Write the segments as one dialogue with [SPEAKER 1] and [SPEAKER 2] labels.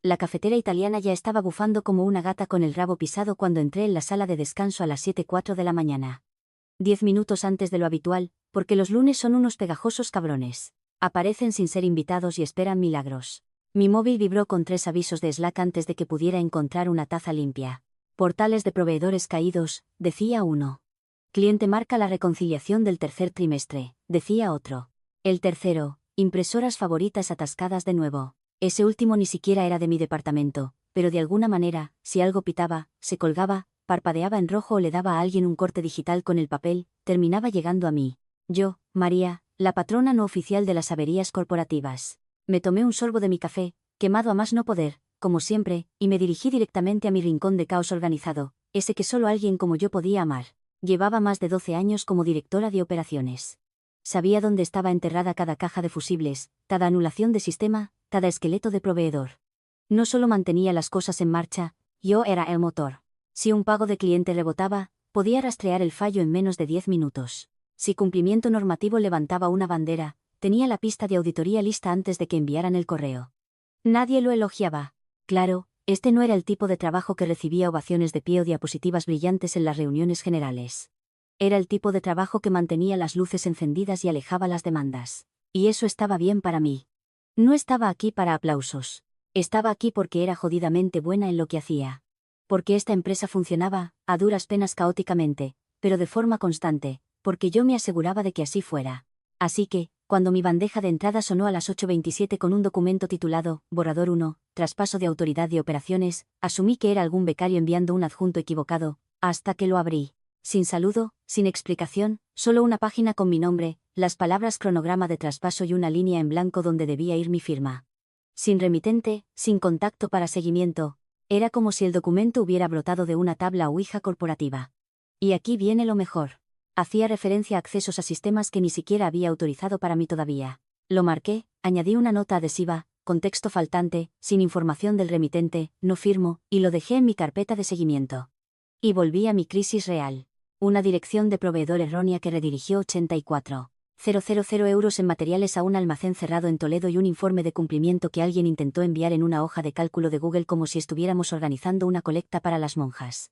[SPEAKER 1] La cafetera italiana ya estaba bufando como una gata con el rabo pisado cuando entré en la sala de descanso a las 7:04 de la mañana. 10 minutos antes de lo habitual, porque los lunes son unos pegajosos cabrones. Aparecen sin ser invitados y esperan milagros. Mi móvil vibró con 3 avisos de Slack antes de que pudiera encontrar una taza limpia. Portales de proveedores caídos, decía uno. Cliente marca la reconciliación del tercer trimestre, decía otro. El tercero, impresoras favoritas atascadas de nuevo. Ese último ni siquiera era de mi departamento, pero de alguna manera, si algo pitaba, se colgaba, parpadeaba en rojo o le daba a alguien un corte digital con el papel, terminaba llegando a mí. Yo, María, la patrona no oficial de las averías corporativas. Me tomé un sorbo de mi café, quemado a más no poder, como siempre, y me dirigí directamente a mi rincón de caos organizado, ese que solo alguien como yo podía amar. Llevaba más de 12 años como directora de operaciones. Sabía dónde estaba enterrada cada caja de fusibles, cada anulación de sistema, cada esqueleto de proveedor. No solo mantenía las cosas en marcha, yo era el motor. Si un pago de cliente rebotaba, podía rastrear el fallo en menos de 10 minutos. Si cumplimiento normativo levantaba una bandera, tenía la pista de auditoría lista antes de que enviaran el correo. Nadie lo elogiaba. Claro, este no era el tipo de trabajo que recibía ovaciones de pie o diapositivas brillantes en las reuniones generales. Era el tipo de trabajo que mantenía las luces encendidas y alejaba las demandas. Y eso estaba bien para mí. No estaba aquí para aplausos. Estaba aquí porque era jodidamente buena en lo que hacía. Porque esta empresa funcionaba, a duras penas caóticamente, pero de forma constante, porque yo me aseguraba de que así fuera. Así que, cuando mi bandeja de entrada sonó a las 8:27 con un documento titulado Borrador 1, Traspaso de Autoridad de Operaciones, asumí que era algún becario enviando un adjunto equivocado, hasta que lo abrí. Sin saludo, sin explicación, solo una página con mi nombre, las palabras cronograma de traspaso y una línea en blanco donde debía ir mi firma. Sin remitente, sin contacto para seguimiento, era como si el documento hubiera brotado de una tabla Ouija corporativa. Y aquí viene lo mejor. Hacía referencia a accesos a sistemas que ni siquiera había autorizado para mí todavía. Lo marqué, añadí una nota adhesiva, con texto faltante, sin información del remitente, no firmo, y lo dejé en mi carpeta de seguimiento. Y volví a mi crisis real. Una dirección de proveedor errónea que redirigió 84.000 euros en materiales a un almacén cerrado en Toledo y un informe de cumplimiento que alguien intentó enviar en una hoja de cálculo de Google como si estuviéramos organizando una colecta para las monjas.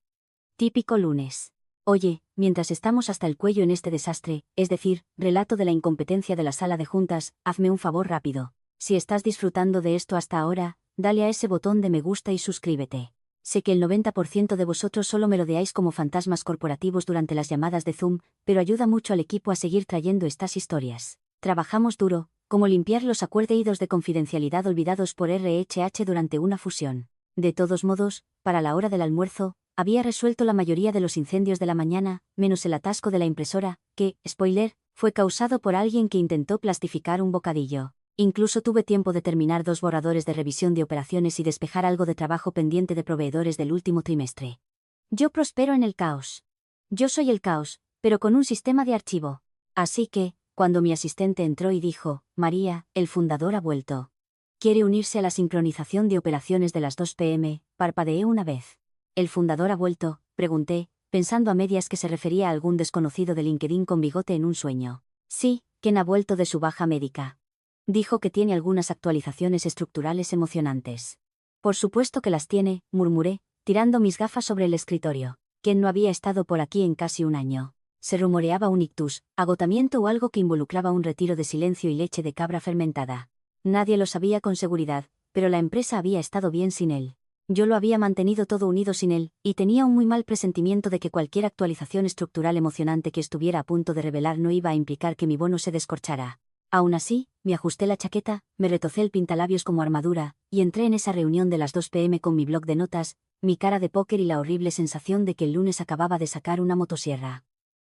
[SPEAKER 1] Típico lunes. Oye, mientras estamos hasta el cuello en este desastre, es decir, relato de la incompetencia de la sala de juntas, hazme un favor rápido. Si estás disfrutando de esto hasta ahora, dale a ese botón de me gusta y suscríbete. Sé que el 90% de vosotros solo merodeáis como fantasmas corporativos durante las llamadas de Zoom, pero ayuda mucho al equipo a seguir trayendo estas historias. Trabajamos duro, como limpiar los acuerdos de confidencialidad olvidados por RHH durante una fusión. De todos modos, para la hora del almuerzo, había resuelto la mayoría de los incendios de la mañana, menos el atasco de la impresora, que, spoiler, fue causado por alguien que intentó plastificar un bocadillo. Incluso tuve tiempo de terminar 2 borradores de revisión de operaciones y despejar algo de trabajo pendiente de proveedores del último trimestre. Yo prospero en el caos. Yo soy el caos, pero con un sistema de archivo. Así que, cuando mi asistente entró y dijo, María, el fundador ha vuelto. ¿Quiere unirse a la sincronización de operaciones de las 2 p.m.? Parpadeé una vez. ¿El fundador ha vuelto?, pregunté, pensando a medias que se refería a algún desconocido de LinkedIn con bigote en un sueño. Sí, Ken ha vuelto de su baja médica. Dijo que tiene algunas actualizaciones estructurales emocionantes. Por supuesto que las tiene, murmuré, tirando mis gafas sobre el escritorio. Ken no había estado por aquí en casi un año. Se rumoreaba un ictus, agotamiento o algo que involucraba un retiro de silencio y leche de cabra fermentada. Nadie lo sabía con seguridad, pero la empresa había estado bien sin él. Yo lo había mantenido todo unido sin él, y tenía un muy mal presentimiento de que cualquier actualización estructural emocionante que estuviera a punto de revelar no iba a implicar que mi bono se descorchara. Aún así, me ajusté la chaqueta, me retocé el pintalabios como armadura, y entré en esa reunión de las 2 p.m. con mi bloc de notas, mi cara de póker y la horrible sensación de que el lunes acababa de sacar una motosierra.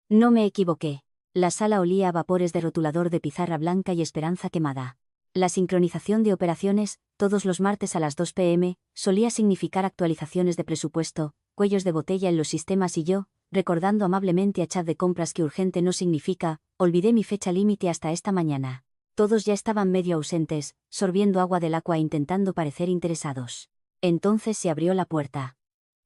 [SPEAKER 1] No me equivoqué. La sala olía a vapores de rotulador de pizarra blanca y esperanza quemada. La sincronización de operaciones, todos los martes a las 2 p.m., solía significar actualizaciones de presupuesto, cuellos de botella en los sistemas y yo, recordando amablemente a Chad de compras que urgente no significa, olvidé mi fecha límite hasta esta mañana. Todos ya estaban medio ausentes, sorbiendo agua del agua e intentando parecer interesados. Entonces se abrió la puerta.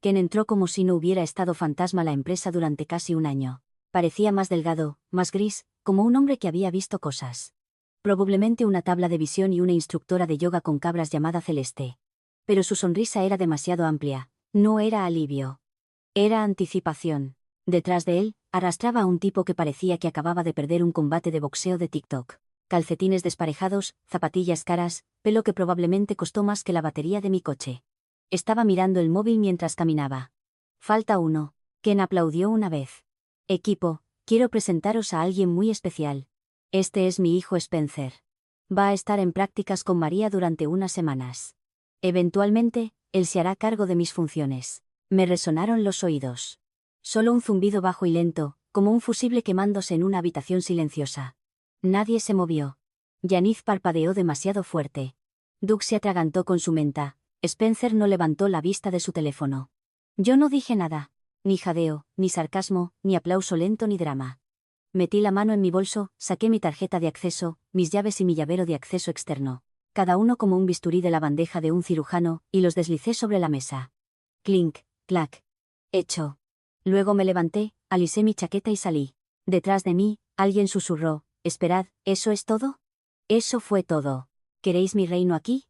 [SPEAKER 1] Ken entró como si no hubiera estado fantasma la empresa durante casi un año. Parecía más delgado, más gris, como un hombre que había visto cosas. Probablemente una tabla de visión y una instructora de yoga con cabras llamada Celeste. pero su sonrisa era demasiado amplia. No era alivio. Era anticipación. Detrás de él, arrastraba a un tipo que parecía que acababa de perder un combate de boxeo de TikTok. Calcetines desparejados, zapatillas caras, pelo que probablemente costó más que la batería de mi coche. Estaba mirando el móvil mientras caminaba. Falta uno. Ken aplaudió una vez. Equipo, quiero presentaros a alguien muy especial. Este es mi hijo Spencer. Va a estar en prácticas con María durante unas semanas. Eventualmente, él se hará cargo de mis funciones. Me resonaron los oídos. Solo un zumbido bajo y lento, como un fusible quemándose en una habitación silenciosa. Nadie se movió. Yaniz parpadeó demasiado fuerte. Doug se atragantó con su menta. Spencer no levantó la vista de su teléfono. Yo no dije nada. Ni jadeo, ni sarcasmo, ni aplauso lento ni drama. Metí la mano en mi bolso, saqué mi tarjeta de acceso, mis llaves y mi llavero de acceso externo. Cada uno como un bisturí de la bandeja de un cirujano, y los deslicé sobre la mesa. Clink, clac. Hecho. Luego me levanté, alisé mi chaqueta y salí. Detrás de mí, alguien susurró, «Esperad, ¿eso es todo?» Eso fue todo. ¿Queréis mi reino aquí?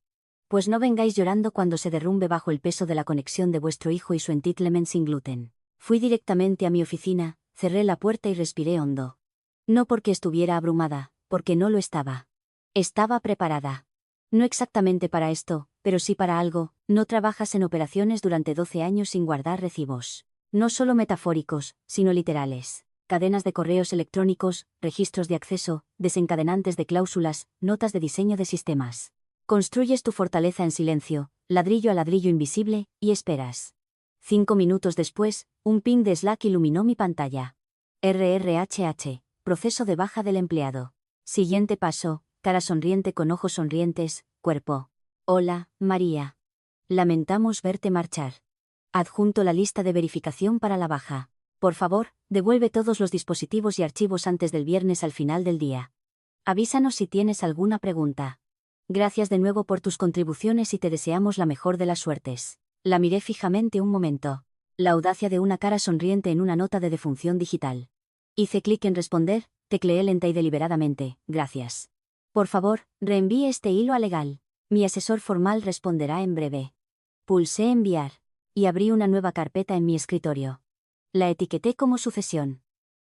[SPEAKER 1] Pues no vengáis llorando cuando se derrumbe bajo el peso de la conexión de vuestro hijo y su entitlement sin gluten. Fui directamente a mi oficina, cerré la puerta y respiré hondo. No porque estuviera abrumada, porque no lo estaba. Estaba preparada. No exactamente para esto, pero sí para algo. No trabajas en operaciones durante 12 años sin guardar recibos. No solo metafóricos, sino literales. Cadenas de correos electrónicos, registros de acceso, desencadenantes de cláusulas, notas de diseño de sistemas. Construyes tu fortaleza en silencio, ladrillo a ladrillo invisible, y esperas. 5 minutos después, un ping de Slack iluminó mi pantalla. RRHH, proceso de baja del empleado. Siguiente paso, cara sonriente con ojos sonrientes, cuerpo. Hola, María. Lamentamos verte marchar. Adjunto la lista de verificación para la baja. Por favor, devuelve todos los dispositivos y archivos antes del viernes al final del día. Avísanos si tienes alguna pregunta. Gracias de nuevo por tus contribuciones y te deseamos la mejor de las suertes. La miré fijamente un momento. La audacia de una cara sonriente en una nota de defunción digital. Hice clic en responder, tecleé lenta y deliberadamente, gracias. Por favor, reenvíe este hilo a legal. Mi asesor formal responderá en breve. Pulsé enviar. Y abrí una nueva carpeta en mi escritorio. La etiqueté como sucesión.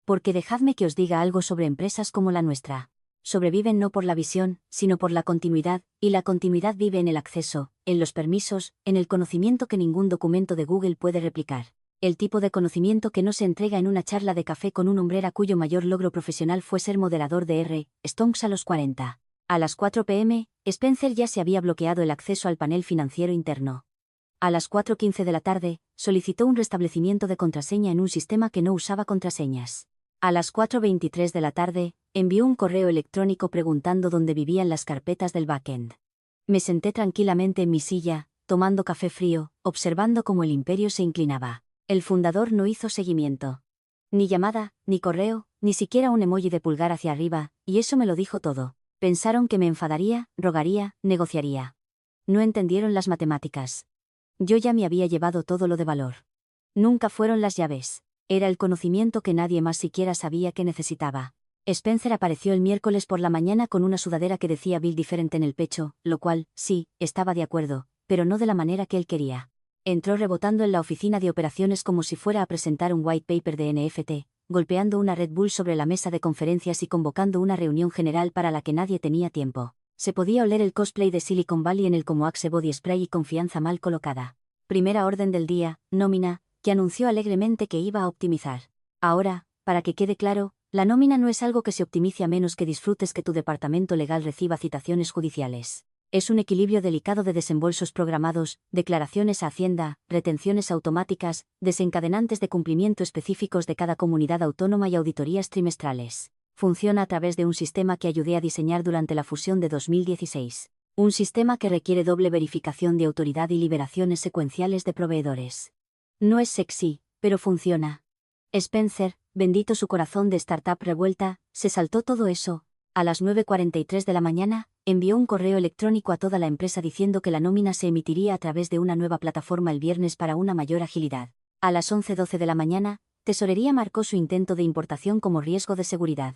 [SPEAKER 1] Porque dejadme que os diga algo sobre empresas como la nuestra. Sobreviven no por la visión, sino por la continuidad, y la continuidad vive en el acceso, en los permisos, en el conocimiento que ningún documento de Google puede replicar. El tipo de conocimiento que no se entrega en una charla de café con un hombrera cuyo mayor logro profesional fue ser moderador de Stonks a los 40. A las 4 p.m., Spencer ya se había bloqueado el acceso al panel financiero interno. A las 4:15 de la tarde, solicitó un restablecimiento de contraseña en un sistema que no usaba contraseñas. A las 4:23 de la tarde, envió un correo electrónico preguntando dónde vivían las carpetas del backend. Me senté tranquilamente en mi silla, tomando café frío, observando cómo el imperio se inclinaba. El fundador no hizo seguimiento. Ni llamada, ni correo, ni siquiera un emoji de pulgar hacia arriba, y eso me lo dijo todo. Pensaron que me enfadaría, rogaría, negociaría. No entendieron las matemáticas. Yo ya me había llevado todo lo de valor. Nunca fueron las llaves. Era el conocimiento que nadie más siquiera sabía que necesitaba. Spencer apareció el miércoles por la mañana con una sudadera que decía Bill Different en el pecho, lo cual, sí, estaba de acuerdo, pero no de la manera que él quería. Entró rebotando en la oficina de operaciones como si fuera a presentar un white paper de NFT, golpeando una Red Bull sobre la mesa de conferencias y convocando una reunión general para la que nadie tenía tiempo. Se podía oler el cosplay de Silicon Valley en el como Axe Body Spray y confianza mal colocada. Primera orden del día, nómina, que anunció alegremente que iba a optimizar. Ahora, para que quede claro, la nómina no es algo que se optimice a menos que disfrutes que tu departamento legal reciba citaciones judiciales. Es un equilibrio delicado de desembolsos programados, declaraciones a Hacienda, retenciones automáticas, desencadenantes de cumplimiento específicos de cada comunidad autónoma y auditorías trimestrales. Funciona a través de un sistema que ayudé a diseñar durante la fusión de 2016. Un sistema que requiere doble verificación de autoridad y liberaciones secuenciales de proveedores. No es sexy, pero funciona. Spencer, bendito su corazón de startup revuelta, se saltó todo eso. A las 9:43 de la mañana, envió un correo electrónico a toda la empresa diciendo que la nómina se emitiría a través de una nueva plataforma el viernes para una mayor agilidad. A las 11:12 de la mañana, Tesorería marcó su intento de importación como riesgo de seguridad.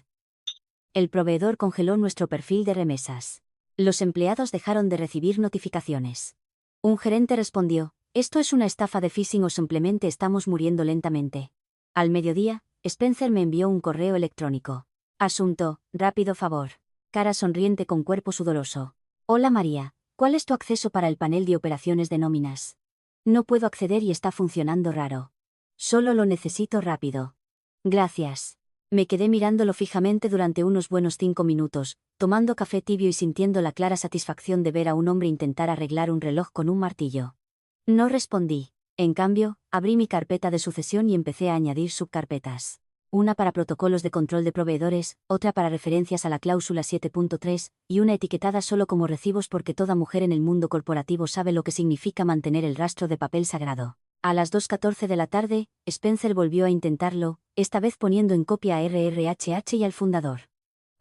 [SPEAKER 1] El proveedor congeló nuestro perfil de remesas. Los empleados dejaron de recibir notificaciones. Un gerente respondió, esto es una estafa de phishing o simplemente estamos muriendo lentamente. Al mediodía, Spencer me envió un correo electrónico. Asunto, rápido favor. Cara sonriente con cuerpo sudoroso. Hola María, ¿cuál es tu acceso para el panel de operaciones de nóminas? No puedo acceder y está funcionando raro. Solo lo necesito rápido. Gracias. Me quedé mirándolo fijamente durante unos buenos 5 minutos, tomando café tibio y sintiendo la clara satisfacción de ver a un hombre intentar arreglar un reloj con un martillo. No respondí. En cambio, abrí mi carpeta de sucesión y empecé a añadir subcarpetas. Una para protocolos de control de proveedores, otra para referencias a la cláusula 7.3, y una etiquetada solo como recibos porque toda mujer en el mundo corporativo sabe lo que significa mantener el rastro de papel sagrado. A las 2:14 de la tarde, Spencer volvió a intentarlo, esta vez poniendo en copia a RRHH y al fundador.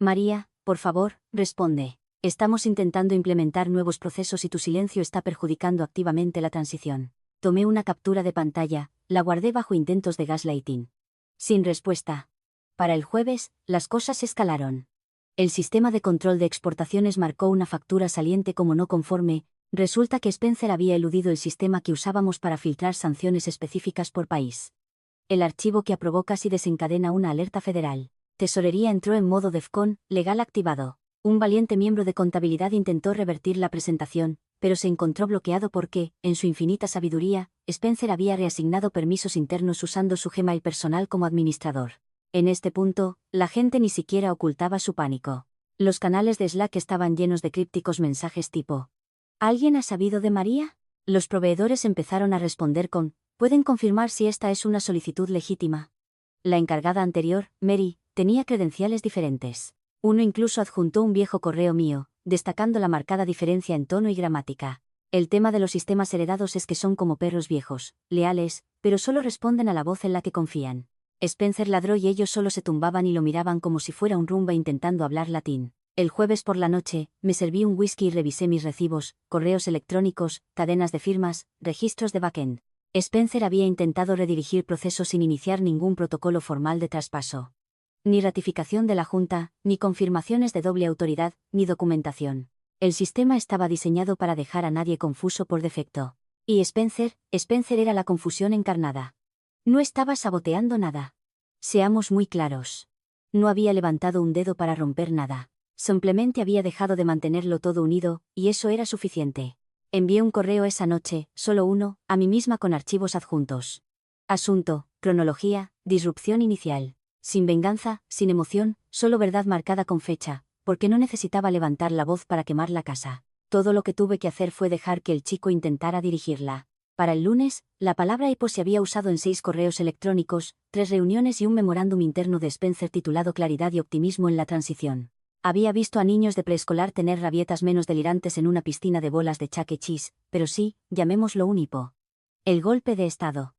[SPEAKER 1] María, por favor, responde. Estamos intentando implementar nuevos procesos y tu silencio está perjudicando activamente la transición. Tomé una captura de pantalla, la guardé bajo intentos de gaslighting. Sin respuesta. Para el jueves, las cosas escalaron. El sistema de control de exportaciones marcó una factura saliente como no conforme. Resulta que Spencer había eludido el sistema que usábamos para filtrar sanciones específicas por país. El archivo que aprobó casi desencadena una alerta federal. Tesorería entró en modo DEFCON, legal activado. Un valiente miembro de contabilidad intentó revertir la presentación, pero se encontró bloqueado porque, en su infinita sabiduría, Spencer había reasignado permisos internos usando su Gmail personal como administrador. En este punto, la gente ni siquiera ocultaba su pánico. Los canales de Slack estaban llenos de crípticos mensajes tipo: ¿alguien ha sabido de María? Los proveedores empezaron a responder con: ¿pueden confirmar si esta es una solicitud legítima? La encargada anterior, Mary, tenía credenciales diferentes. Uno incluso adjuntó un viejo correo mío, destacando la marcada diferencia en tono y gramática. El tema de los sistemas heredados es que son como perros viejos, leales, pero solo responden a la voz en la que confían. Spencer ladró y ellos solo se tumbaban y lo miraban como si fuera un rumba intentando hablar latín. El jueves por la noche, me serví un whisky y revisé mis recibos, correos electrónicos, cadenas de firmas, registros de backend. Spencer había intentado redirigir procesos sin iniciar ningún protocolo formal de traspaso. Ni ratificación de la Junta, ni confirmaciones de doble autoridad, ni documentación. El sistema estaba diseñado para dejar a nadie confuso por defecto. Y Spencer era la confusión encarnada. No estaba saboteando nada. Seamos muy claros. No había levantado un dedo para romper nada. Simplemente había dejado de mantenerlo todo unido, y eso era suficiente. Envié un correo esa noche, solo uno, a mí misma con archivos adjuntos. Asunto, cronología, disrupción inicial. Sin venganza, sin emoción, solo verdad marcada con fecha, porque no necesitaba levantar la voz para quemar la casa. Todo lo que tuve que hacer fue dejar que el chico intentara dirigirla. Para el lunes, la palabra hipo se había usado en 6 correos electrónicos, 3 reuniones y un memorándum interno de Spencer titulado Claridad y optimismo en la transición. Había visto a niños de preescolar tener rabietas menos delirantes en una piscina de bolas de Chuck E. Cheese, pero sí, llamémoslo un hipo. El golpe de estado.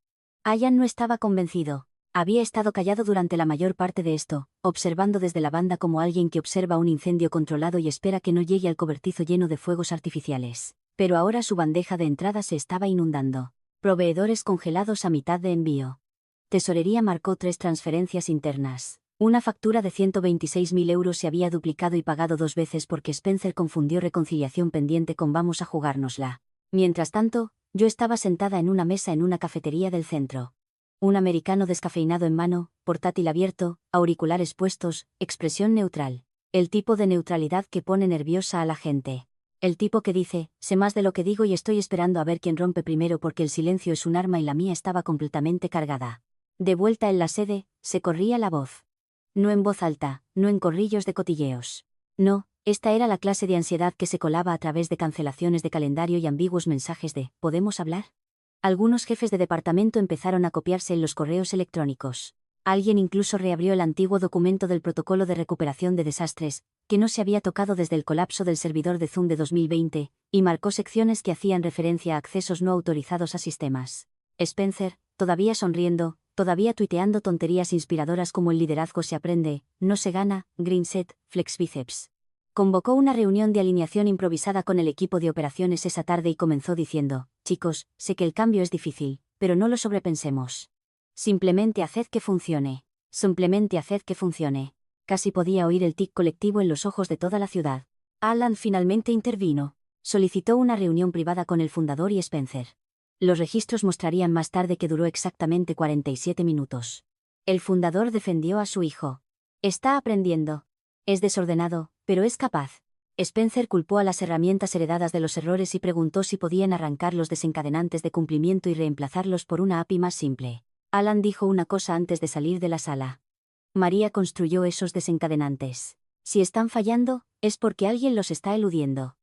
[SPEAKER 1] Ian no estaba convencido. Había estado callado durante la mayor parte de esto, observando desde la banda como alguien que observa un incendio controlado y espera que no llegue al cobertizo lleno de fuegos artificiales. Pero ahora su bandeja de entrada se estaba inundando. Proveedores congelados a mitad de envío. Tesorería marcó 3 transferencias internas. Una factura de 126.000 euros se había duplicado y pagado 2 veces porque Spencer confundió reconciliación pendiente con vamos a jugárnosla. Mientras tanto, yo estaba sentada en una mesa en una cafetería del centro. Un americano descafeinado en mano, portátil abierto, auriculares puestos, expresión neutral. El tipo de neutralidad que pone nerviosa a la gente. El tipo que dice, sé más de lo que digo y estoy esperando a ver quién rompe primero porque el silencio es un arma y la mía estaba completamente cargada. De vuelta en la sede, se corría la voz. No en voz alta, no en corrillos de cotilleos. No, esta era la clase de ansiedad que se colaba a través de cancelaciones de calendario y ambiguos mensajes de ¿podemos hablar? Algunos jefes de departamento empezaron a copiarse en los correos electrónicos. Alguien incluso reabrió el antiguo documento del protocolo de recuperación de desastres, que no se había tocado desde el colapso del servidor de Zoom de 2020, y marcó secciones que hacían referencia a accesos no autorizados a sistemas. Spencer, todavía sonriendo, todavía tuiteando tonterías inspiradoras como el liderazgo se aprende, no se gana, Greenset, FlexBiceps. Convocó una reunión de alineación improvisada con el equipo de operaciones esa tarde y comenzó diciendo, chicos, sé que el cambio es difícil, pero no lo sobrepensemos. Simplemente haced que funcione. Simplemente haced que funcione. Casi podía oír el tic colectivo en los ojos de toda la ciudad. Alan finalmente intervino. Solicitó una reunión privada con el fundador y Spencer. Los registros mostrarían más tarde que duró exactamente 47 minutos. El fundador defendió a su hijo. Está aprendiendo. Es desordenado, pero es capaz. Spencer culpó a las herramientas heredadas de los errores y preguntó si podían arrancar los desencadenantes de cumplimiento y reemplazarlos por una API más simple. Alan dijo una cosa antes de salir de la sala. María construyó esos desencadenantes. Si están fallando, es porque alguien los está eludiendo.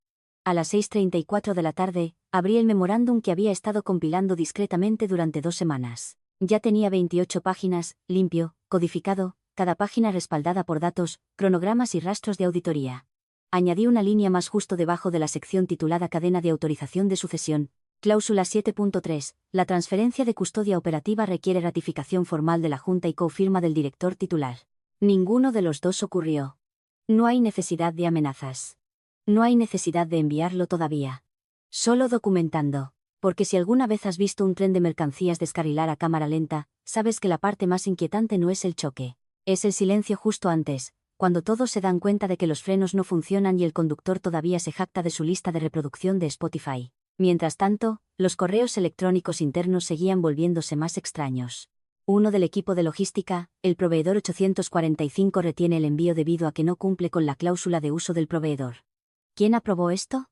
[SPEAKER 1] A las 6:34 de la tarde, abrí el memorándum que había estado compilando discretamente durante 2 semanas. Ya tenía 28 páginas, limpio, codificado, cada página respaldada por datos, cronogramas y rastros de auditoría. Añadí una línea más justo debajo de la sección titulada Cadena de autorización de sucesión. Cláusula 7.3. La transferencia de custodia operativa requiere ratificación formal de la Junta y cofirma del director titular. Ninguno de los dos ocurrió. No hay necesidad de amenazas. No hay necesidad de enviarlo todavía. Solo documentando. Porque si alguna vez has visto un tren de mercancías descarrilar a cámara lenta, sabes que la parte más inquietante no es el choque. Es el silencio justo antes, cuando todos se dan cuenta de que los frenos no funcionan y el conductor todavía se jacta de su lista de reproducción de Spotify. Mientras tanto, los correos electrónicos internos seguían volviéndose más extraños. Uno del equipo de logística, el proveedor 845 retiene el envío debido a que no cumple con la cláusula de uso del proveedor. ¿Quién aprobó esto?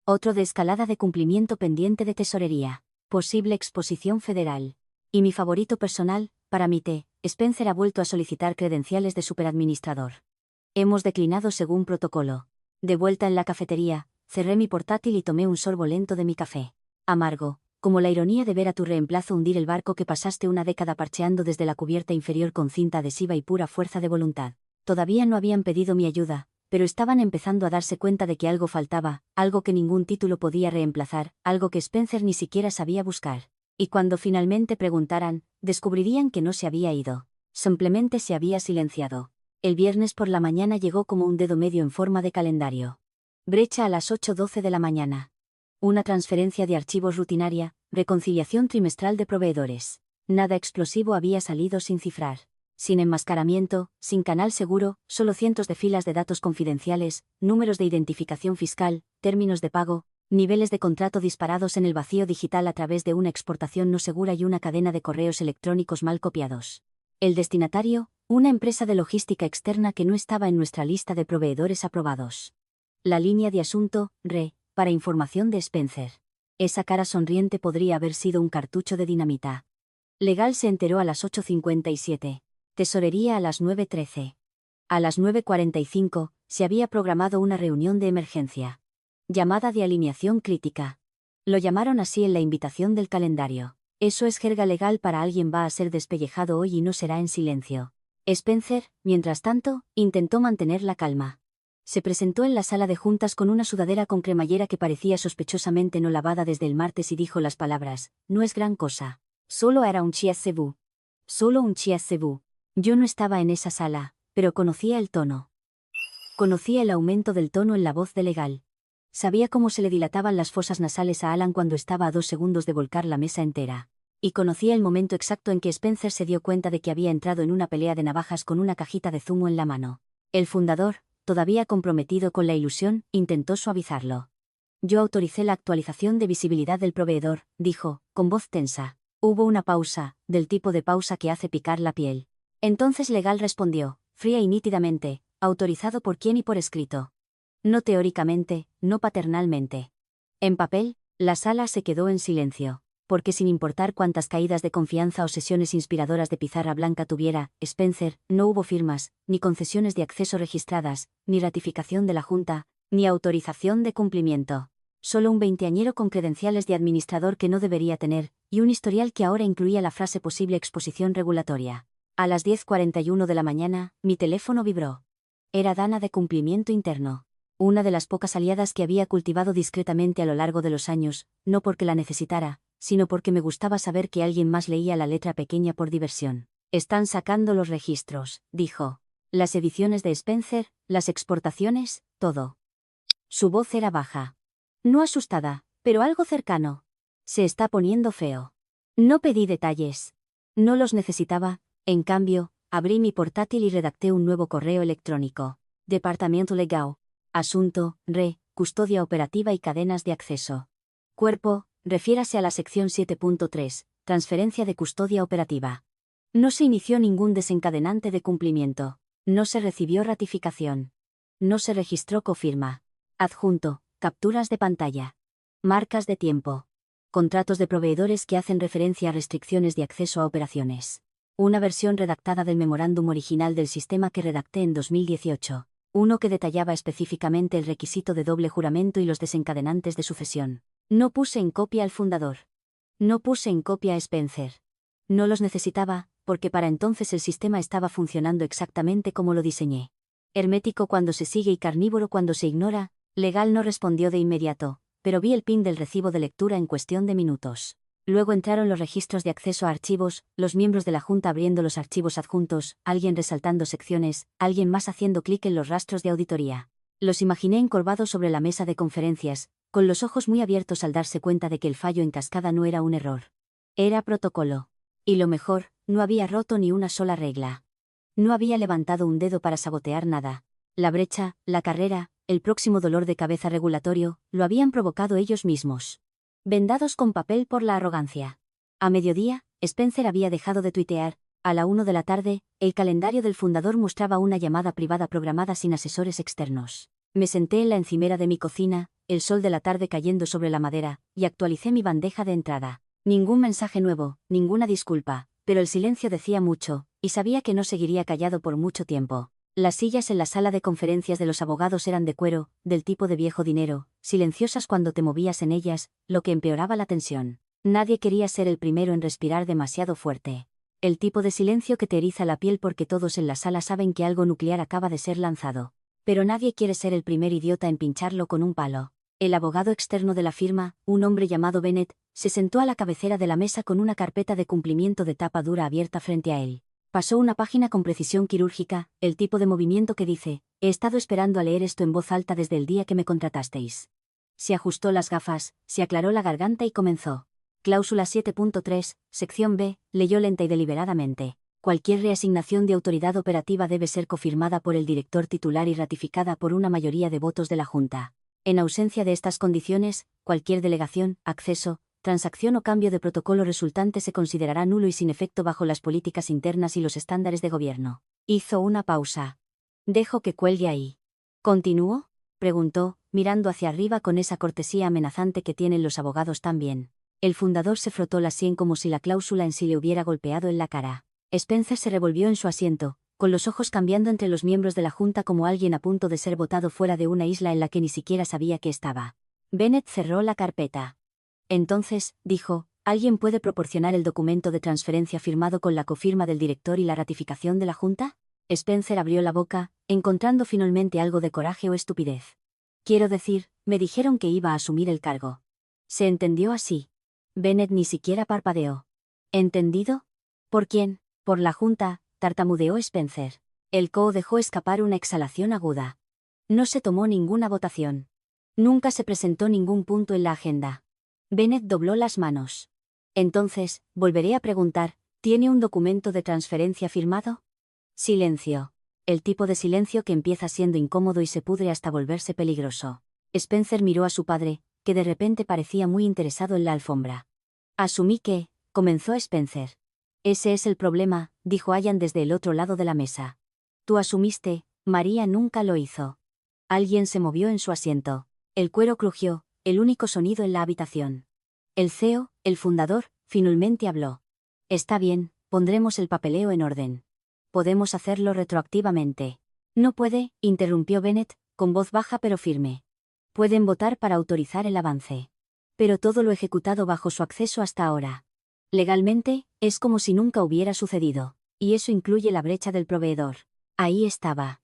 [SPEAKER 1] Otro de escalada de cumplimiento pendiente de tesorería. Posible exposición federal. Y mi favorito personal, para mí Spencer ha vuelto a solicitar credenciales de superadministrador. Hemos declinado según protocolo. De vuelta en la cafetería, cerré mi portátil y tomé un sorbo lento de mi café. Amargo, como la ironía de ver a tu reemplazo hundir el barco que pasaste una década parcheando desde la cubierta inferior con cinta adhesiva y pura fuerza de voluntad. Todavía no habían pedido mi ayuda, pero estaban empezando a darse cuenta de que algo faltaba, algo que ningún título podía reemplazar, algo que Spencer ni siquiera sabía buscar. Y cuando finalmente preguntaran, descubrirían que no se había ido. Simplemente se había silenciado. El viernes por la mañana llegó como un dedo medio en forma de calendario. Brecha a las 8:12 de la mañana. Una transferencia de archivos rutinaria, reconciliación trimestral de proveedores. Nada explosivo había salido sin cifrar. Sin enmascaramiento, sin canal seguro, solo cientos de filas de datos confidenciales, números de identificación fiscal, términos de pago, niveles de contrato disparados en el vacío digital a través de una exportación no segura y una cadena de correos electrónicos mal copiados. El destinatario, una empresa de logística externa que no estaba en nuestra lista de proveedores aprobados. La línea de asunto, para información de Spencer. Esa cara sonriente podría haber sido un cartucho de dinamita. Legal se enteró a las 8:57. Tesorería a las 9:13. A las 9:45, se había programado una reunión de emergencia. Llamada de alineación crítica. Lo llamaron así en la invitación del calendario. Eso es jerga legal para alguien va a ser despellejado hoy y no será en silencio. Spencer, mientras tanto, intentó mantener la calma. Se presentó en la sala de juntas con una sudadera con cremallera que parecía sospechosamente no lavada desde el martes y dijo las palabras, no es gran cosa. Solo era un chiasebú. Solo un chiasebú. Yo no estaba en esa sala, pero conocía el tono. Conocía el aumento del tono en la voz de Legal. Sabía cómo se le dilataban las fosas nasales a Alan cuando estaba a 2 segundos de volcar la mesa entera. Y conocía el momento exacto en que Spencer se dio cuenta de que había entrado en una pelea de navajas con una cajita de zumo en la mano. El fundador, todavía comprometido con la ilusión, intentó suavizarlo. Yo autoricé la actualización de visibilidad del proveedor, dijo, con voz tensa. Hubo una pausa, del tipo de pausa que hace picar la piel. Entonces Legal respondió, fría y nítidamente, autorizado por quién y por escrito. No teóricamente, no paternalmente. En papel, la sala se quedó en silencio, porque sin importar cuántas caídas de confianza o sesiones inspiradoras de pizarra blanca tuviera, Spencer, no hubo firmas, ni concesiones de acceso registradas, ni ratificación de la Junta, ni autorización de cumplimiento. Solo un veinteañero con credenciales de administrador que no debería tener, y un historial que ahora incluía la frase posible exposición regulatoria. A las 10:41 de la mañana, mi teléfono vibró. Era Dana de cumplimiento interno. Una de las pocas aliadas que había cultivado discretamente a lo largo de los años, no porque la necesitara, sino porque me gustaba saber que alguien más leía la letra pequeña por diversión. Están sacando los registros, dijo. Las ediciones de Spencer, las exportaciones, todo. Su voz era baja. No asustada, pero algo cercano. Se está poniendo feo. No pedí detalles. No los necesitaba, en cambio, abrí mi portátil y redacté un nuevo correo electrónico. Departamento Legal. Asunto, custodia operativa y cadenas de acceso. Cuerpo, refiérase a la sección 7.3, transferencia de custodia operativa. No se inició ningún desencadenante de cumplimiento. No se recibió ratificación. No se registró cofirma. Adjunto, capturas de pantalla. Marcas de tiempo. Contratos de proveedores que hacen referencia a restricciones de acceso a operaciones. Una versión redactada del memorándum original del sistema que redacté en 2018. Uno que detallaba específicamente el requisito de doble juramento y los desencadenantes de sucesión. No puse en copia al fundador. No puse en copia a Spencer. No los necesitaba, porque para entonces el sistema estaba funcionando exactamente como lo diseñé. Hermético cuando se sigue y carnívoro cuando se ignora. Legal no respondió de inmediato, pero vi el PIN del recibo de lectura en cuestión de minutos. Luego entraron los registros de acceso a archivos, los miembros de la Junta abriendo los archivos adjuntos, alguien resaltando secciones, alguien más haciendo clic en los rastros de auditoría. Los imaginé encorvados sobre la mesa de conferencias, con los ojos muy abiertos al darse cuenta de que el fallo en cascada no era un error. Era protocolo. Y lo mejor, no había roto ni una sola regla. No había levantado un dedo para sabotear nada. La brecha, la carrera, el próximo dolor de cabeza regulatorio, lo habían provocado ellos mismos. Vendados con papel por la arrogancia. A mediodía, Spencer había dejado de tuitear. A la 1 de la tarde, el calendario del fundador mostraba una llamada privada programada sin asesores externos. Me senté en la encimera de mi cocina, el sol de la tarde cayendo sobre la madera, y actualicé mi bandeja de entrada. Ningún mensaje nuevo, ninguna disculpa, pero el silencio decía mucho, y sabía que no seguiría callado por mucho tiempo. Las sillas en la sala de conferencias de los abogados eran de cuero, del tipo de viejo dinero, silenciosas cuando te movías en ellas, lo que empeoraba la tensión. Nadie quería ser el primero en respirar demasiado fuerte. El tipo de silencio que te eriza la piel porque todos en la sala saben que algo nuclear acaba de ser lanzado. Pero nadie quiere ser el primer idiota en pincharlo con un palo. El abogado externo de la firma, un hombre llamado Bennett, se sentó a la cabecera de la mesa con una carpeta de cumplimiento de tapa dura abierta frente a él. Pasó una página con precisión quirúrgica, el tipo de movimiento que dice: he estado esperando a leer esto en voz alta desde el día que me contratasteis. Se ajustó las gafas, se aclaró la garganta y comenzó. Cláusula 7.3, sección B, leyó lenta y deliberadamente. Cualquier reasignación de autoridad operativa debe ser confirmada por el director titular y ratificada por una mayoría de votos de la Junta. En ausencia de estas condiciones, cualquier delegación, acceso, transacción o cambio de protocolo resultante se considerará nulo y sin efecto bajo las políticas internas y los estándares de gobierno. Hizo una pausa. ¿Dejo que cuelgue ahí? ¿Continúo?, preguntó, mirando hacia arriba con esa cortesía amenazante que tienen los abogados también. El fundador se frotó la sien como si la cláusula en sí le hubiera golpeado en la cara. Spencer se revolvió en su asiento, con los ojos cambiando entre los miembros de la Junta como alguien a punto de ser botado fuera de una isla en la que ni siquiera sabía que estaba. Bennett cerró la carpeta. Entonces, dijo, ¿alguien puede proporcionar el documento de transferencia firmado con la cofirma del director y la ratificación de la Junta? Spencer abrió la boca, encontrando finalmente algo de coraje o estupidez. Quiero decir, me dijeron que iba a asumir el cargo. Se entendió así. Bennett ni siquiera parpadeó. ¿Entendido? ¿Por quién? Por la Junta, tartamudeó Spencer. El CO dejó escapar una exhalación aguda. No se tomó ninguna votación. Nunca se presentó ningún punto en la agenda. Bennett dobló las manos. Entonces, volveré a preguntar, ¿tiene un documento de transferencia firmado? Silencio. El tipo de silencio que empieza siendo incómodo y se pudre hasta volverse peligroso. Spencer miró a su padre, que de repente parecía muy interesado en la alfombra. Asumí que, comenzó Spencer. Ese es el problema, dijo Ian desde el otro lado de la mesa. Tú asumiste, María nunca lo hizo. Alguien se movió en su asiento. El cuero crujió, el único sonido en la habitación. El CEO, el fundador, finalmente habló. Está bien, pondremos el papeleo en orden. Podemos hacerlo retroactivamente. No puede, interrumpió Bennett, con voz baja pero firme. Pueden votar para autorizar el avance. Pero todo lo ejecutado bajo su acceso hasta ahora. Legalmente, es como si nunca hubiera sucedido. Y eso incluye la brecha del proveedor. Ahí estaba.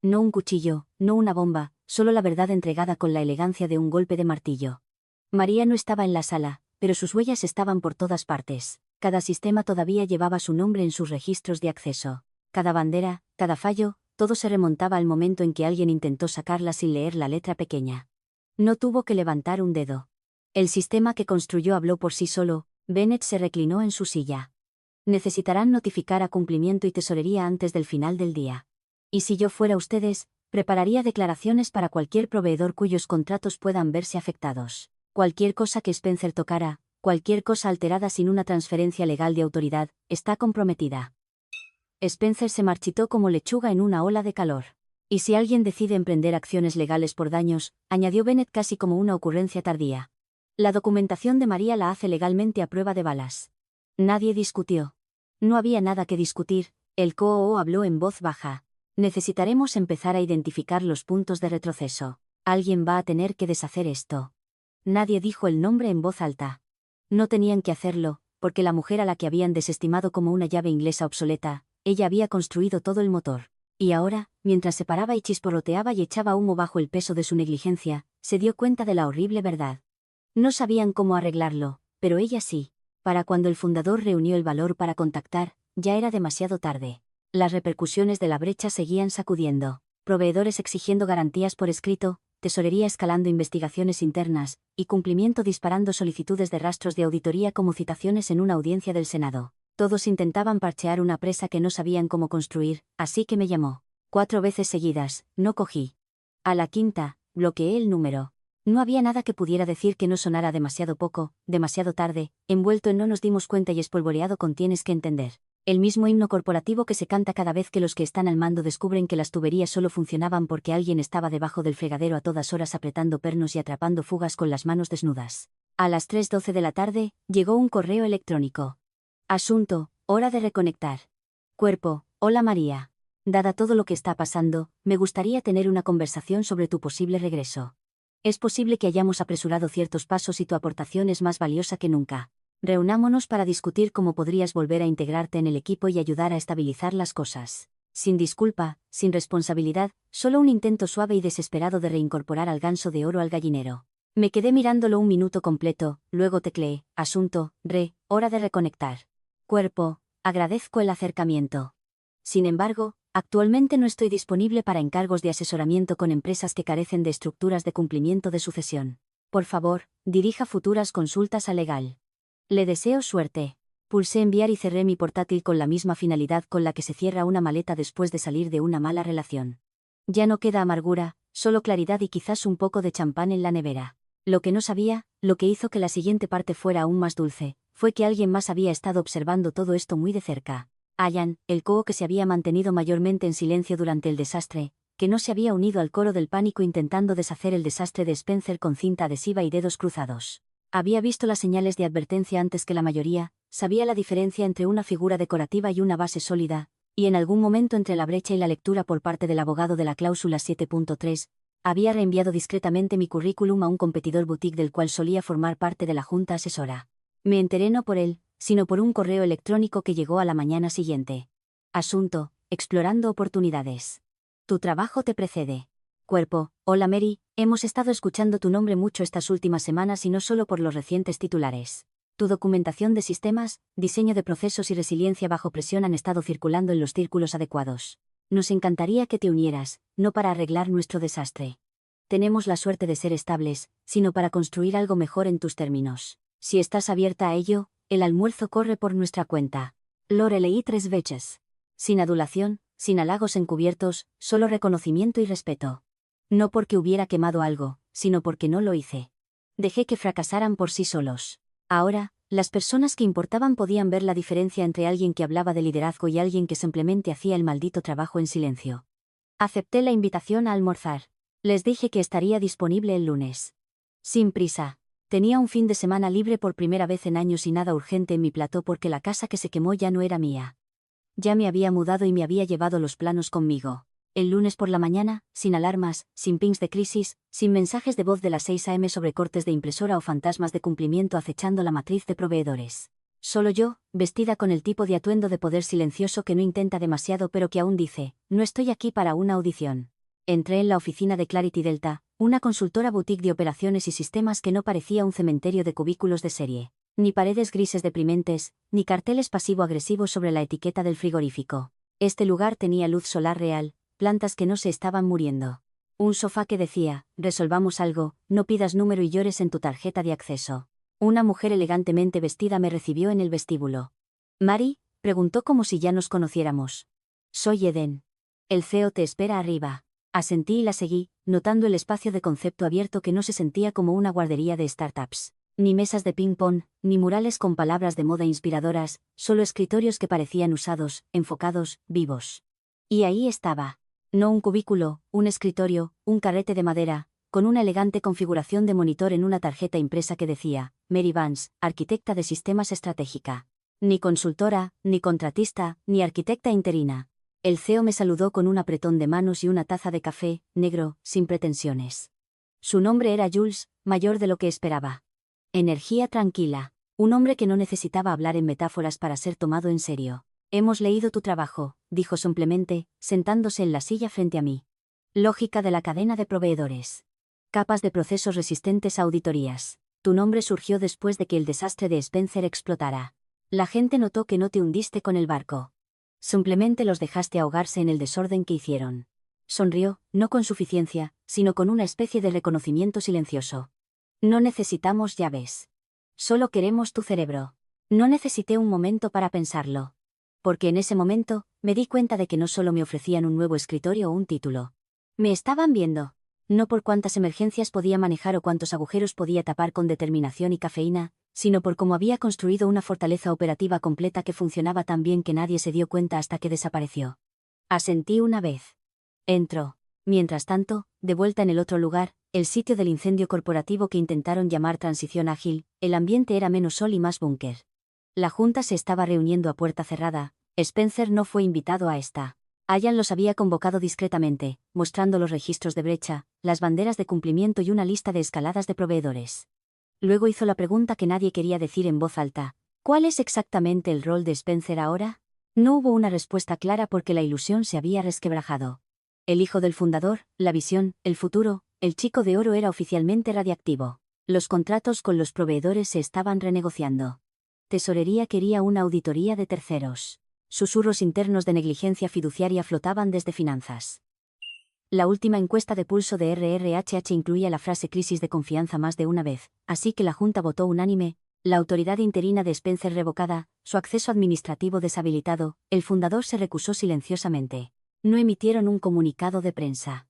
[SPEAKER 1] No un cuchillo, no una bomba, solo la verdad entregada con la elegancia de un golpe de martillo. María no estaba en la sala, pero sus huellas estaban por todas partes. Cada sistema todavía llevaba su nombre en sus registros de acceso. Cada bandera, cada fallo, todo se remontaba al momento en que alguien intentó sacarla sin leer la letra pequeña. No tuvo que levantar un dedo. El sistema que construyó habló por sí solo. Bennett se reclinó en su silla. Necesitarán notificar a cumplimiento y tesorería antes del final del día. Y si yo fuera ustedes, Prepararía declaraciones para cualquier proveedor cuyos contratos puedan verse afectados. Cualquier cosa que Spencer tocara, cualquier cosa alterada sin una transferencia legal de autoridad, está comprometida. Spencer se marchitó como lechuga en una ola de calor. Y si alguien decide emprender acciones legales por daños, añadió Bennett casi como una ocurrencia tardía. La documentación de María la hace legalmente a prueba de balas. Nadie discutió. No había nada que discutir, el COO habló en voz baja. Necesitaremos empezar a identificar los puntos de retroceso. Alguien va a tener que deshacer esto. Nadie dijo el nombre en voz alta. No tenían que hacerlo, porque la mujer a la que habían desestimado como una llave inglesa obsoleta, ella había construido todo el motor. Y ahora, mientras se paraba y chisporroteaba y echaba humo bajo el peso de su negligencia, se dio cuenta de la horrible verdad. No sabían cómo arreglarlo, pero ella sí. Para cuando el fundador reunió el valor para contactar, ya era demasiado tarde. Las repercusiones de la brecha seguían sacudiendo. Proveedores exigiendo garantías por escrito, tesorería escalando investigaciones internas, y cumplimiento disparando solicitudes de rastros de auditoría como citaciones en una audiencia del Senado. Todos intentaban parchear una presa que no sabían cómo construir, así que me llamó. 4 veces seguidas, no cogí. A la quinta, bloqueé el número. No había nada que pudiera decir que no sonara demasiado poco, demasiado tarde, envuelto en no nos dimos cuenta y espolvoreado con tienes que entender. El mismo himno corporativo que se canta cada vez que los que están al mando descubren que las tuberías solo funcionaban porque alguien estaba debajo del fregadero a todas horas apretando pernos y atrapando fugas con las manos desnudas. A las 3:12 de la tarde, llegó un correo electrónico. Asunto, hora de reconectar. Cuerpo, hola María. Dada todo lo que está pasando, me gustaría tener una conversación sobre tu posible regreso. Es posible que hayamos apresurado ciertos pasos y tu aportación es más valiosa que nunca. Reunámonos para discutir cómo podrías volver a integrarte en el equipo y ayudar a estabilizar las cosas. Sin disculpa, sin responsabilidad, solo un intento suave y desesperado de reincorporar al ganso de oro al gallinero. Me quedé mirándolo un minuto completo, luego tecleé, asunto, hora de reconectar. Cuerpo, agradezco el acercamiento. Sin embargo, actualmente no estoy disponible para encargos de asesoramiento con empresas que carecen de estructuras de cumplimiento de sucesión. Por favor, dirija futuras consultas a legal. Le deseo suerte. Pulsé enviar y cerré mi portátil con la misma finalidad con la que se cierra una maleta después de salir de una mala relación. Ya no queda amargura, solo claridad y quizás un poco de champán en la nevera. Lo que no sabía, lo que hizo que la siguiente parte fuera aún más dulce, fue que alguien más había estado observando todo esto muy de cerca. Ian, el COO que se había mantenido mayormente en silencio durante el desastre, que no se había unido al coro del pánico intentando deshacer el desastre de Spencer con cinta adhesiva y dedos cruzados. Había visto las señales de advertencia antes que la mayoría, sabía la diferencia entre una figura decorativa y una base sólida, y en algún momento entre la brecha y la lectura por parte del abogado de la cláusula 7.3, había reenviado discretamente mi currículum a un competidor boutique del cual solía formar parte de la junta asesora. Me enteré no por él, sino por un correo electrónico que llegó a la mañana siguiente. Asunto, explorando oportunidades. Tu trabajo te precede. Cuerpo, hola Mary, hemos estado escuchando tu nombre mucho estas últimas semanas y no solo por los recientes titulares. Tu documentación de sistemas, diseño de procesos y resiliencia bajo presión han estado circulando en los círculos adecuados. Nos encantaría que te unieras, no para arreglar nuestro desastre. Tenemos la suerte de ser estables, sino para construir algo mejor en tus términos. Si estás abierta a ello, el almuerzo corre por nuestra cuenta. Lo releí 3 veces. Sin adulación, sin halagos encubiertos, solo reconocimiento y respeto. No porque hubiera quemado algo, sino porque no lo hice. Dejé que fracasaran por sí solos. Ahora, las personas que importaban podían ver la diferencia entre alguien que hablaba de liderazgo y alguien que simplemente hacía el maldito trabajo en silencio. Acepté la invitación a almorzar. Les dije que estaría disponible el lunes. Sin prisa. Tenía un fin de semana libre por primera vez en años y nada urgente en mi plató porque la casa que se quemó ya no era mía. Ya me había mudado y me había llevado los planos conmigo. El lunes por la mañana, sin alarmas, sin pings de crisis, sin mensajes de voz de las 6 a.m. sobre cortes de impresora o fantasmas de cumplimiento acechando la matriz de proveedores. Solo yo, vestida con el tipo de atuendo de poder silencioso que no intenta demasiado pero que aún dice, no estoy aquí para una audición. Entré en la oficina de Clarity Delta, una consultora boutique de operaciones y sistemas que no parecía un cementerio de cubículos de serie. Ni paredes grises deprimentes, ni carteles pasivo-agresivos sobre la etiqueta del frigorífico. Este lugar tenía luz solar real, plantas que no se estaban muriendo. Un sofá que decía, resolvamos algo, no pidas número y llores en tu tarjeta de acceso. Una mujer elegantemente vestida me recibió en el vestíbulo. «Mary», preguntó como si ya nos conociéramos. «Soy Eden. El CEO te espera arriba». Asentí y la seguí, notando el espacio de concepto abierto que no se sentía como una guardería de startups. Ni mesas de ping-pong, ni murales con palabras de moda inspiradoras, solo escritorios que parecían usados, enfocados, vivos. Y ahí estaba. No un cubículo, un escritorio, un carrete de madera, con una elegante configuración de monitor en una tarjeta impresa que decía, Mary Vance, arquitecta de sistemas estratégica. Ni consultora, ni contratista, ni arquitecta interina. El CEO me saludó con un apretón de manos y una taza de café, negro, sin pretensiones. Su nombre era Jules, mayor de lo que esperaba. Energía tranquila. Un hombre que no necesitaba hablar en metáforas para ser tomado en serio. Hemos leído tu trabajo, dijo simplemente, sentándose en la silla frente a mí. Lógica de la cadena de proveedores. Capas de procesos resistentes a auditorías. Tu nombre surgió después de que el desastre de Spencer explotara. La gente notó que no te hundiste con el barco. Simplemente los dejaste ahogarse en el desorden que hicieron. Sonrió, no con suficiencia, sino con una especie de reconocimiento silencioso. No necesitamos llaves. Solo queremos tu cerebro. No necesité un momento para pensarlo. Porque en ese momento, me di cuenta de que no solo me ofrecían un nuevo escritorio o un título. Me estaban viendo. No por cuántas emergencias podía manejar o cuántos agujeros podía tapar con determinación y cafeína, sino por cómo había construido una fortaleza operativa completa que funcionaba tan bien que nadie se dio cuenta hasta que desapareció. Asentí una vez. Entró. Mientras tanto, de vuelta en el otro lugar, el sitio del incendio corporativo que intentaron llamar transición ágil, el ambiente era menos sol y más búnker. La junta se estaba reuniendo a puerta cerrada. Spencer no fue invitado a esta. Ian los había convocado discretamente, mostrando los registros de brecha, las banderas de cumplimiento y una lista de escaladas de proveedores. Luego hizo la pregunta que nadie quería decir en voz alta. ¿Cuál es exactamente el rol de Spencer ahora? No hubo una respuesta clara porque la ilusión se había resquebrajado. El hijo del fundador, la visión, el futuro, el chico de oro era oficialmente radiactivo. Los contratos con los proveedores se estaban renegociando. Tesorería quería una auditoría de terceros. Susurros internos de negligencia fiduciaria flotaban desde finanzas. La última encuesta de pulso de RRHH incluía la frase crisis de confianza más de una vez, así que la Junta votó unánime, la autoridad interina de Spencer revocada, su acceso administrativo deshabilitado, el fundador se recusó silenciosamente. No emitieron un comunicado de prensa.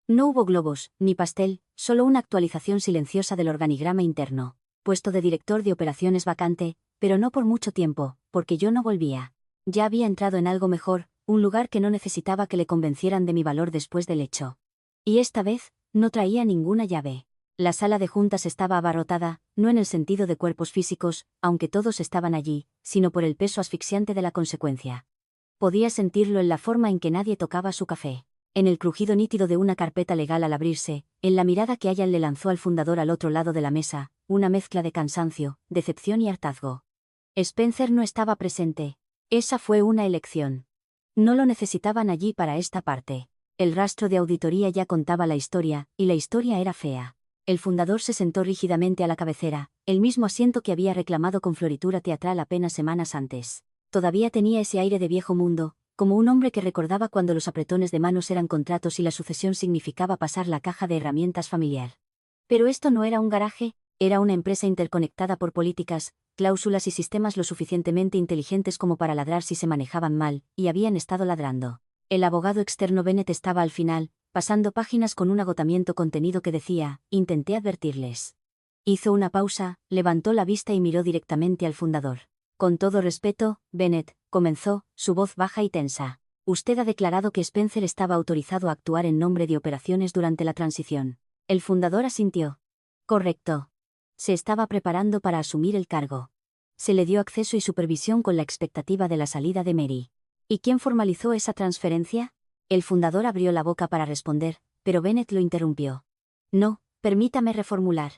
[SPEAKER 1] No hubo globos, ni pastel, solo una actualización silenciosa del organigrama interno. Puesto de director de operaciones vacante, pero no por mucho tiempo, porque yo no volvía. Ya había entrado en algo mejor, un lugar que no necesitaba que le convencieran de mi valor después del hecho. Y esta vez, no traía ninguna llave. La sala de juntas estaba abarrotada, no en el sentido de cuerpos físicos, aunque todos estaban allí, sino por el peso asfixiante de la consecuencia. Podía sentirlo en la forma en que nadie tocaba su café, en el crujido nítido de una carpeta legal al abrirse, en la mirada que Ian le lanzó al fundador al otro lado de la mesa, una mezcla de cansancio, decepción y hartazgo. Spencer no estaba presente. Esa fue una elección. No lo necesitaban allí para esta parte. El rastro de auditoría ya contaba la historia, y la historia era fea. El fundador se sentó rígidamente a la cabecera, el mismo asiento que había reclamado con floritura teatral apenas semanas antes. Todavía tenía ese aire de viejo mundo, como un hombre que recordaba cuando los apretones de manos eran contratos y la sucesión significaba pasar la caja de herramientas familiar. Pero esto no era un garaje, era una empresa interconectada por políticas, cláusulas y sistemas lo suficientemente inteligentes como para ladrar si se manejaban mal, y habían estado ladrando. El abogado externo Bennett estaba al final, pasando páginas con un agotamiento contenido que decía, intenté advertirles. Hizo una pausa, levantó la vista y miró directamente al fundador. Con todo respeto, Bennett, comenzó, su voz baja y tensa. Usted ha declarado que Spencer estaba autorizado a actuar en nombre de operaciones durante la transición. El fundador asintió. Correcto. Se estaba preparando para asumir el cargo. Se le dio acceso y supervisión con la expectativa de la salida de Mary. ¿Y quién formalizó esa transferencia? El fundador abrió la boca para responder, pero Bennett lo interrumpió. No, permítame reformular.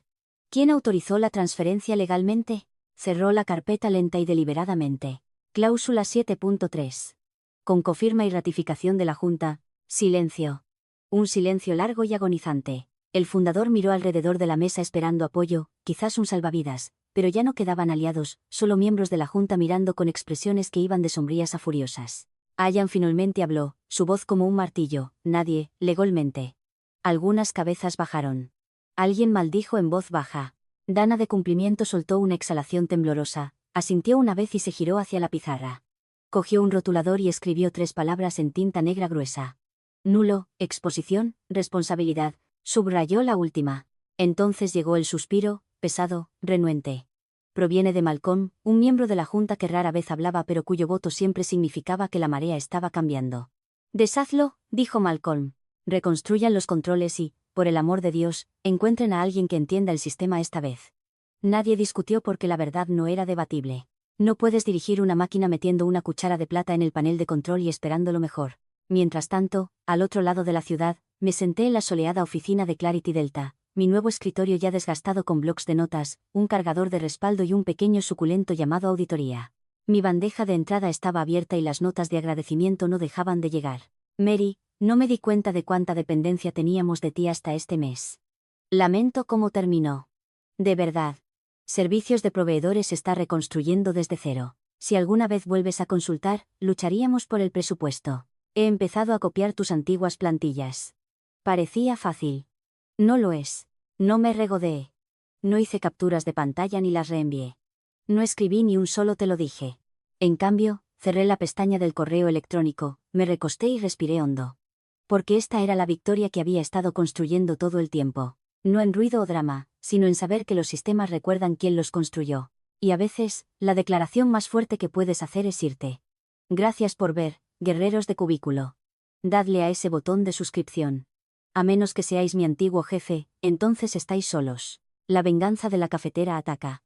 [SPEAKER 1] ¿Quién autorizó la transferencia legalmente? Cerró la carpeta lenta y deliberadamente. Cláusula 7.3. Con cofirma y ratificación de la Junta, silencio. Un silencio largo y agonizante. El fundador miró alrededor de la mesa esperando apoyo, quizás un salvavidas, pero ya no quedaban aliados, solo miembros de la Junta mirando con expresiones que iban de sombrías a furiosas. Ian finalmente habló, su voz como un martillo, nadie, legalmente. Algunas cabezas bajaron. Alguien maldijo en voz baja. Dana de cumplimiento soltó una exhalación temblorosa, asintió una vez y se giró hacia la pizarra. Cogió un rotulador y escribió 3 palabras en tinta negra gruesa. Nulo, exposición, responsabilidad, subrayó la última. Entonces llegó el suspiro, pesado, renuente. Proviene de Malcolm, un miembro de la Junta que rara vez hablaba pero cuyo voto siempre significaba que la marea estaba cambiando. Deshazlo, dijo Malcolm. Reconstruyan los controles y, por el amor de Dios, encuentren a alguien que entienda el sistema esta vez. Nadie discutió porque la verdad no era debatible. No puedes dirigir una máquina metiendo una cuchara de plata en el panel de control y esperando lo mejor. Mientras tanto, al otro lado de la ciudad, me senté en la soleada oficina de Clarity Delta, mi nuevo escritorio ya desgastado con blocs de notas, un cargador de respaldo y un pequeño suculento llamado auditoría. Mi bandeja de entrada estaba abierta y las notas de agradecimiento no dejaban de llegar. Mary, no me di cuenta de cuánta dependencia teníamos de ti hasta este mes. Lamento cómo terminó. De verdad. Servicios de proveedores está reconstruyendo desde cero. Si alguna vez vuelves a consultar, lucharíamos por el presupuesto. He empezado a copiar tus antiguas plantillas. Parecía fácil. No lo es. No me regodeé. No hice capturas de pantalla ni las reenvié. No escribí ni un solo te lo dije. En cambio, cerré la pestaña del correo electrónico, me recosté y respiré hondo. Porque esta era la victoria que había estado construyendo todo el tiempo. No en ruido o drama, sino en saber que los sistemas recuerdan quién los construyó. Y a veces, la declaración más fuerte que puedes hacer es irte. Gracias por ver, guerreros de cubículo. Dadle a ese botón de suscripción. A menos que seáis mi antiguo jefe, entonces estáis solos. La venganza de la cafetera ataca.